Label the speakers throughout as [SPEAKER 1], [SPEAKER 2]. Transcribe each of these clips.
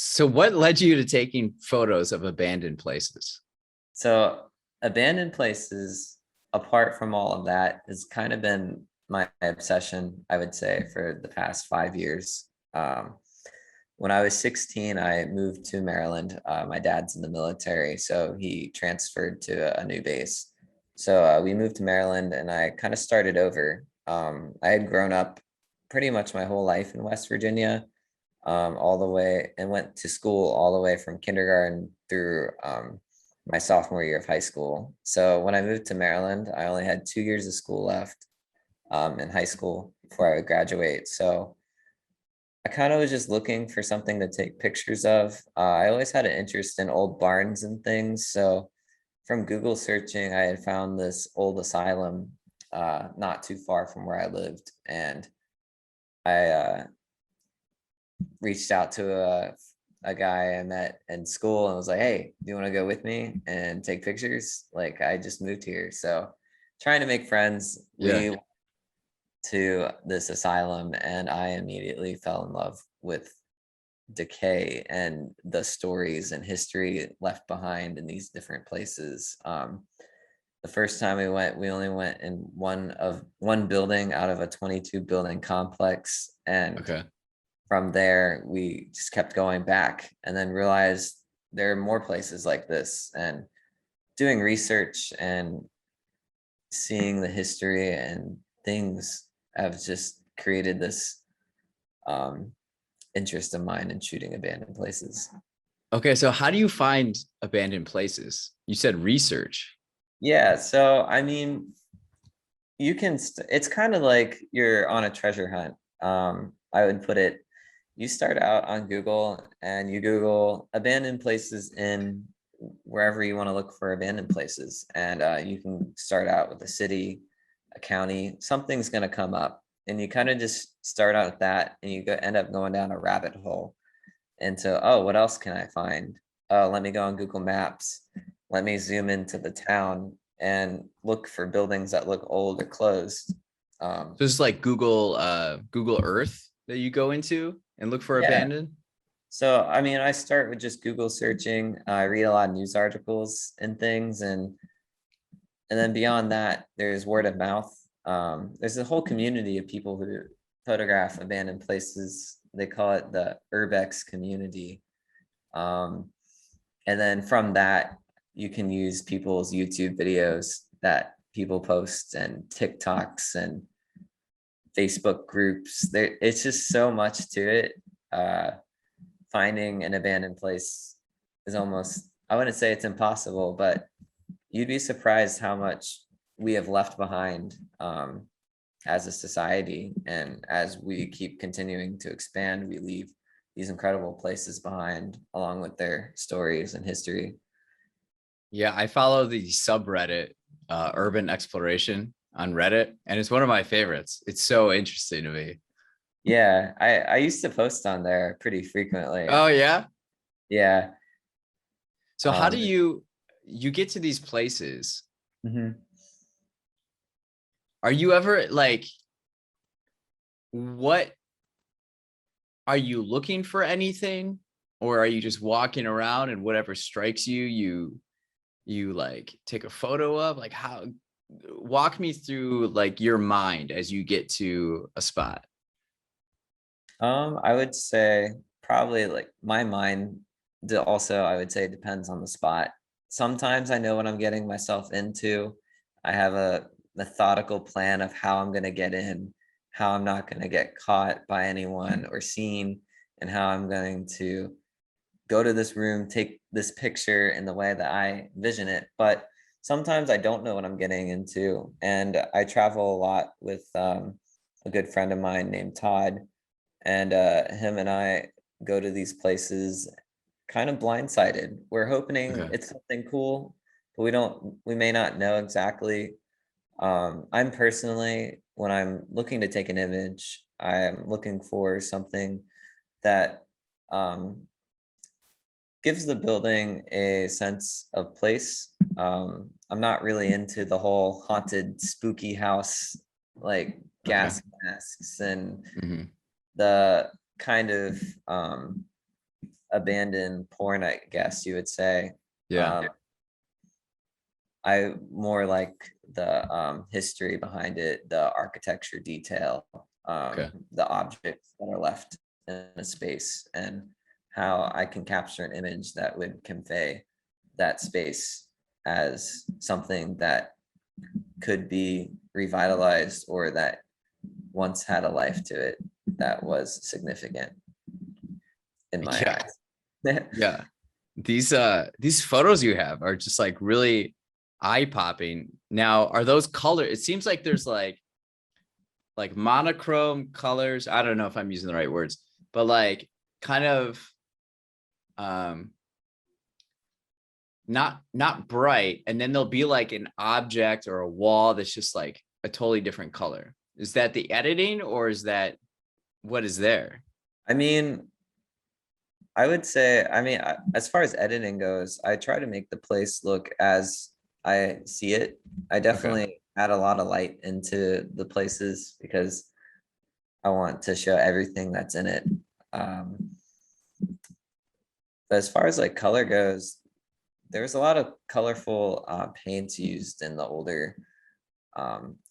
[SPEAKER 1] So what led you to taking photos of abandoned places?
[SPEAKER 2] So abandoned places, apart from all of that, has kind of been my obsession, I would say, for the past 5 years. Um, when I was 16, I moved to Maryland. My dad's in the military, so he transferred to a new base. So we moved to Maryland, and I kind of started over. I had grown up pretty much my whole life in West Virginia, all the way, and went to school all the way from kindergarten through my sophomore year of high school. So when I moved to Maryland, I only had 2 years of school left in high school before I would graduate. So I kind of was just looking for something to take pictures of. I always had an interest in old barns and things. So from Google searching, I had found this old asylum not too far from where I lived. And I reached out to a guy I met in school and was like, "Hey, do you want to go with me and take pictures? Like, I just moved here." So trying to make friends.
[SPEAKER 1] Yeah.
[SPEAKER 2] We went to this asylum and I immediately fell in love with decay and the stories and history left behind in these different places. The first time we went, we only went in one building out of a 22 building complex, and
[SPEAKER 1] Okay.
[SPEAKER 2] from there we just kept going back and then realized there are more places like this, and doing research and seeing the history and things have just created this um, interest of mine in shooting abandoned places.
[SPEAKER 1] Okay. So how do you find abandoned places? You said research.
[SPEAKER 2] Yeah, so I mean, it's kind of like you're on a treasure hunt. I would put it, you start out on Google and you Google abandoned places in wherever you want to look for abandoned places. And you can start out with a city, a county, something's going to come up. And you kind of just start out with that and end up going down a rabbit hole into, oh, what else can I find? Oh, let me go on Google Maps. Let me zoom into the town and look for buildings that look old or closed. Um,
[SPEAKER 1] So it's like Google Earth that you go into and look for
[SPEAKER 2] yeah.
[SPEAKER 1] abandoned.
[SPEAKER 2] So, I mean, I start with just Google searching. I read a lot of news articles and things, and then beyond that, there's word of mouth. There's a whole community of people who photograph abandoned places. They call it the Urbex community. Um, and then from that, you can use people's YouTube videos that people post and TikToks and Facebook groups. It's just so much to it. Uh, Finding an abandoned place is almost, I wouldn't say it's impossible, but you'd be surprised how much we have left behind as a society. And as we keep continuing to expand, we leave these incredible places behind along with their stories and history.
[SPEAKER 1] Yeah, I follow the subreddit Urban Exploration on Reddit, and it's one of my favorites. It's so interesting to me.
[SPEAKER 2] Yeah, I used to post on there pretty frequently.
[SPEAKER 1] Oh yeah.
[SPEAKER 2] Yeah.
[SPEAKER 1] So how do
[SPEAKER 2] Um,
[SPEAKER 1] you get to these places?
[SPEAKER 2] mhm.
[SPEAKER 1] Are you ever like what are you looking for anything, or are you just walking around and whatever strikes you, you like take a photo of? Like how walk me through like your mind as you get to a spot.
[SPEAKER 2] I would say probably like my mind also, I would say, depends on the spot. Sometimes I know what I'm getting myself into. I have a methodical plan of how I'm going to get in, how I'm not going to get caught by anyone or seen, and how I'm going to go to this room, take this picture in the way that I envision it. But sometimes I don't know what I'm getting into. And I travel a lot with a good friend of mine named Todd, and him and I go to these places kind of blindsided. We're hoping
[SPEAKER 1] Okay.
[SPEAKER 2] it's something cool, but we may not know exactly. I'm personally, when I'm looking to take an image, I'm looking for something that um, gives the building a sense of place. I'm not really into the whole haunted, spooky house, like
[SPEAKER 1] Okay.
[SPEAKER 2] gas masks and
[SPEAKER 1] Hmm.
[SPEAKER 2] the kind of abandoned porn, I guess you would say.
[SPEAKER 1] Yeah.
[SPEAKER 2] Um, I more like the history behind it, the architecture detail,
[SPEAKER 1] Okay.
[SPEAKER 2] the objects that are left in a space, and how I can capture an image that would convey that space as something that could be revitalized or that once had a life to it that was significant in my
[SPEAKER 1] Yeah.
[SPEAKER 2] eyes.
[SPEAKER 1] Yeah. These photos you have are just like really eye-popping. Now, are those color? It seems like there's like monochrome colors. I don't know if I'm using the right words, but like kind of um not bright, and then there'll be like an object or a wall that's just like a totally different color. Is that the editing, or is that what is there?
[SPEAKER 2] I mean, I would say, as far as editing goes, I try to make the place look as I see it. I
[SPEAKER 1] Okay.
[SPEAKER 2] definitely add a lot of light into the places because I want to show everything that's in it. Um, but as far as like color goes, there's a lot of colorful paints used in the older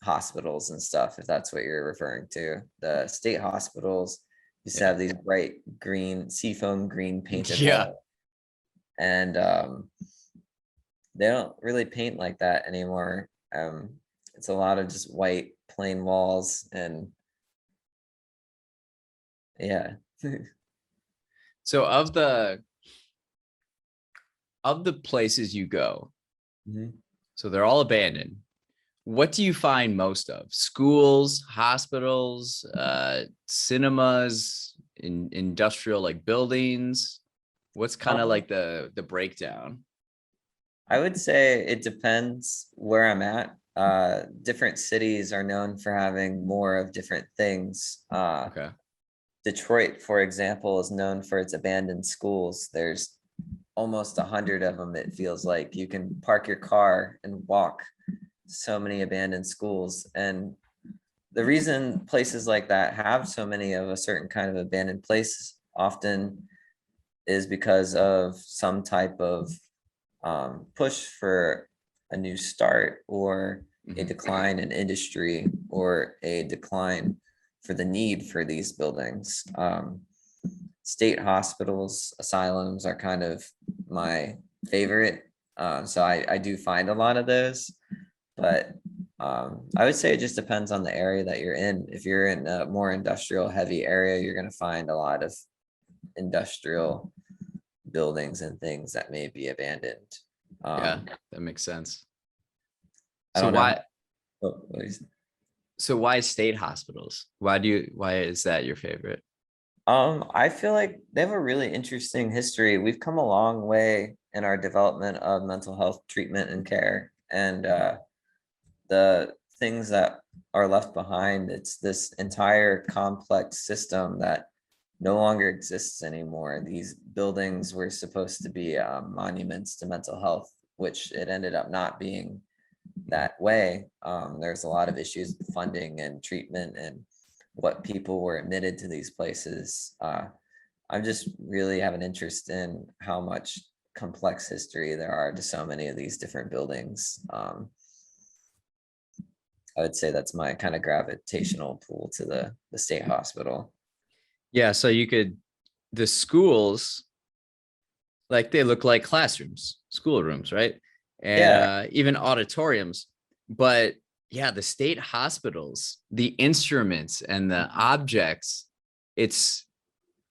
[SPEAKER 2] hospitals and stuff, if that's what you're referring to. The state hospitals used to
[SPEAKER 1] Yeah.
[SPEAKER 2] have these bright green, seafoam green painted
[SPEAKER 1] Yeah.
[SPEAKER 2] walls. And they don't really paint like that anymore. It's a lot of just white plain walls and yeah.
[SPEAKER 1] So of the places you go,
[SPEAKER 2] Mhm.
[SPEAKER 1] so they're all abandoned. What do you find most of? Schools, hospitals, cinemas, industrial like buildings? What's kind of
[SPEAKER 2] Um,
[SPEAKER 1] like the breakdown?
[SPEAKER 2] I would say it depends where I'm at. Different cities are known for having more of different things.
[SPEAKER 1] Okay.
[SPEAKER 2] Detroit, for example, is known for its abandoned schools. There's almost 100 of them. It feels like you can park your car and walk so many abandoned schools. And the reason places like that have so many of a certain kind of abandoned place often is because of some type of push for a new start or a
[SPEAKER 1] Mhm.
[SPEAKER 2] decline in industry or a decline for the need for these buildings. State hospitals, asylums are kind of my favorite. So I do find a lot of those, but I would say it just depends on the area that you're in. If you're in a more industrial heavy area, you're going to find a lot of industrial buildings and things that may be abandoned.
[SPEAKER 1] Yeah,
[SPEAKER 2] Um,
[SPEAKER 1] that makes sense.
[SPEAKER 2] I
[SPEAKER 1] So
[SPEAKER 2] don't know.
[SPEAKER 1] why
[SPEAKER 2] What is-
[SPEAKER 1] so why state hospitals? Why is that your favorite?
[SPEAKER 2] I feel like they have a really interesting history. We've come a long way in our development of mental health treatment and care, and the things that are left behind, it's this entire complex system that no longer exists anymore. These buildings were supposed to be monuments to mental health, which it ended up not being that way. There's a lot of issues with funding and treatment and what people were admitted to these places. I'm just really have an interest in how much complex history there are to so many of these different buildings. I would say that's my kind of gravitational pull to the state hospital.
[SPEAKER 1] Yeah, so the schools, like they look like classrooms, schoolrooms, right? And
[SPEAKER 2] Yeah,
[SPEAKER 1] even auditoriums. But yeah, the state hospitals, the instruments and the objects, it's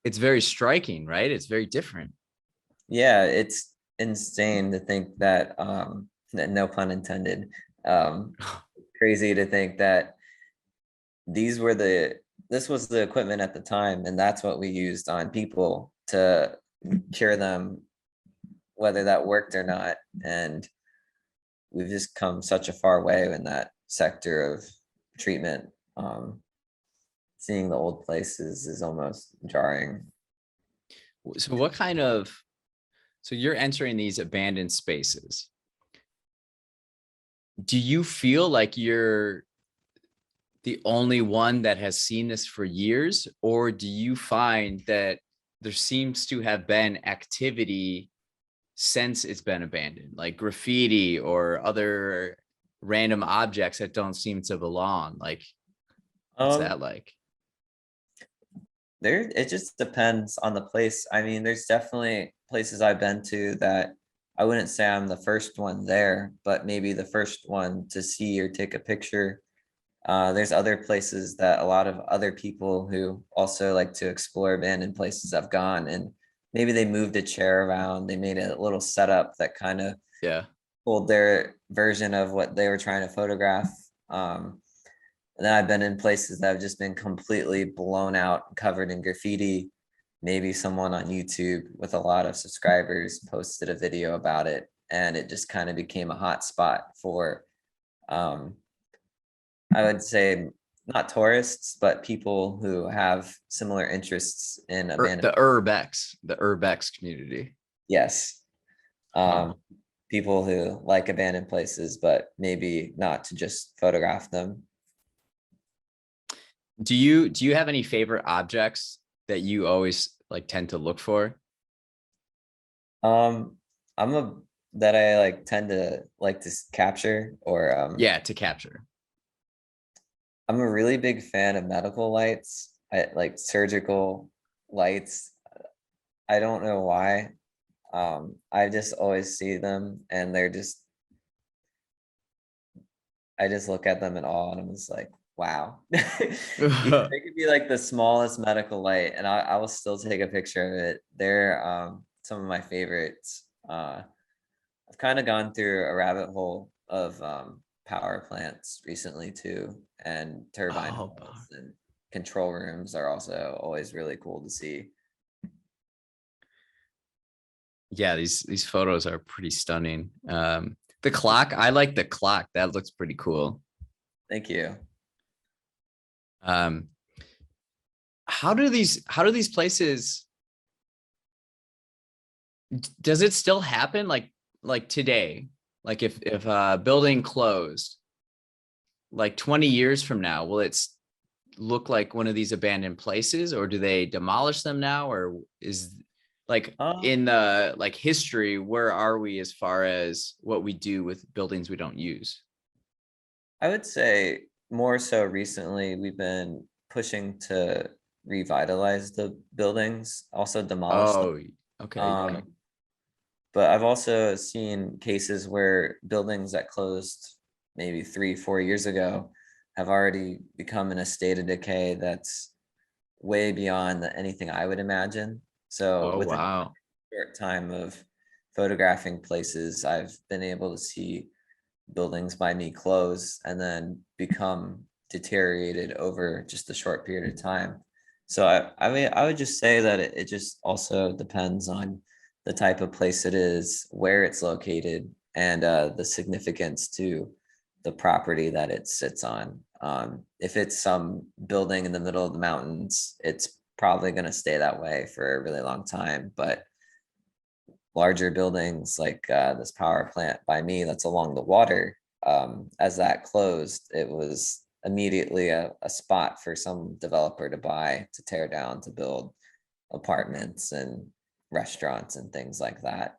[SPEAKER 1] it's very striking, right? It's very different.
[SPEAKER 2] yeah, it's insane to think that that no pun intended. Um, crazy to think that these were the this was the equipment at the time, and that's what we used on people to cure them, whether that worked or not. And we've just come such a far way in that sector of treatment. Um, Seeing the old places is almost jarring.
[SPEAKER 1] So what kind of so you're entering these abandoned spaces. Do you feel like you're the only one that has seen this for years, or do you find that there seems to have been activity since it's been abandoned, like graffiti or other random objects that don't seem to belong. Like, what's
[SPEAKER 2] Um,
[SPEAKER 1] that like?
[SPEAKER 2] there, it just depends on the place. I mean, there's definitely places I've been to that I wouldn't say I'm the first one there, but maybe the first one to see or take a picture. There's other places that a lot of other people who also like to explore abandoned places have gone, and maybe they moved a chair around, they made a little setup that kind of
[SPEAKER 1] Yeah.
[SPEAKER 2] pulled their version of what they were trying to photograph. And then I've been in places that have just been completely blown out, covered in graffiti. Maybe someone on YouTube with a lot of subscribers posted a video about it, and it just kind of became a hot spot for, um, I would say, not tourists, but people who have similar interests in abandoned.
[SPEAKER 1] The urbex community.
[SPEAKER 2] Yes.
[SPEAKER 1] Huh.
[SPEAKER 2] Um, people who like abandoned places, but maybe not to just photograph them.
[SPEAKER 1] Do you have any favorite objects that you always like tend to look for?
[SPEAKER 2] Um, I'm a that I like tend to like to capture, or
[SPEAKER 1] Yeah, to capture.
[SPEAKER 2] I'm a really big fan of medical lights. I like surgical lights. I don't know why. I just always see them and they're just, I just look at them in awe and I'm just like, wow. They could be like the smallest medical light and I will still take a picture of it. They're some of my favorites. I've kind of gone through a rabbit hole of power plants recently too, and turbine
[SPEAKER 1] Oh,
[SPEAKER 2] halls and control rooms are also always really cool to see.
[SPEAKER 1] yeah, these photos are pretty stunning. The clock, I like the clock. That looks pretty cool.
[SPEAKER 2] Thank you.
[SPEAKER 1] Um, how do these places, does it still happen like today? Like if a building closed, like 20 years from now, will it look like one of these abandoned places, or do they demolish them now, or is like
[SPEAKER 2] Um,
[SPEAKER 1] in the like history, where are we as far as what we do with buildings we don't use?
[SPEAKER 2] I would say more so recently we've been pushing to revitalize the buildings, also demolish them.
[SPEAKER 1] Oh, okay.
[SPEAKER 2] Um, but I've also seen cases where buildings that closed maybe 3, 4 years ago have already become in a state of decay that's way beyond anything I would imagine. So
[SPEAKER 1] Oh,
[SPEAKER 2] within
[SPEAKER 1] wow.
[SPEAKER 2] a short time of photographing places, I've been able to see buildings by me close and then become deteriorated over just a short period of time. So I mean, I would just say that it just also depends on the type of place it is, where it's located, and the significance to the property that it sits on. If it's some building in the middle of the mountains, it's probably going to stay that way for a really long time. But larger buildings like this power plant by me that's along the water, as that closed, it was immediately a spot for some developer to buy, to tear down, to build apartments and restaurants and things like that.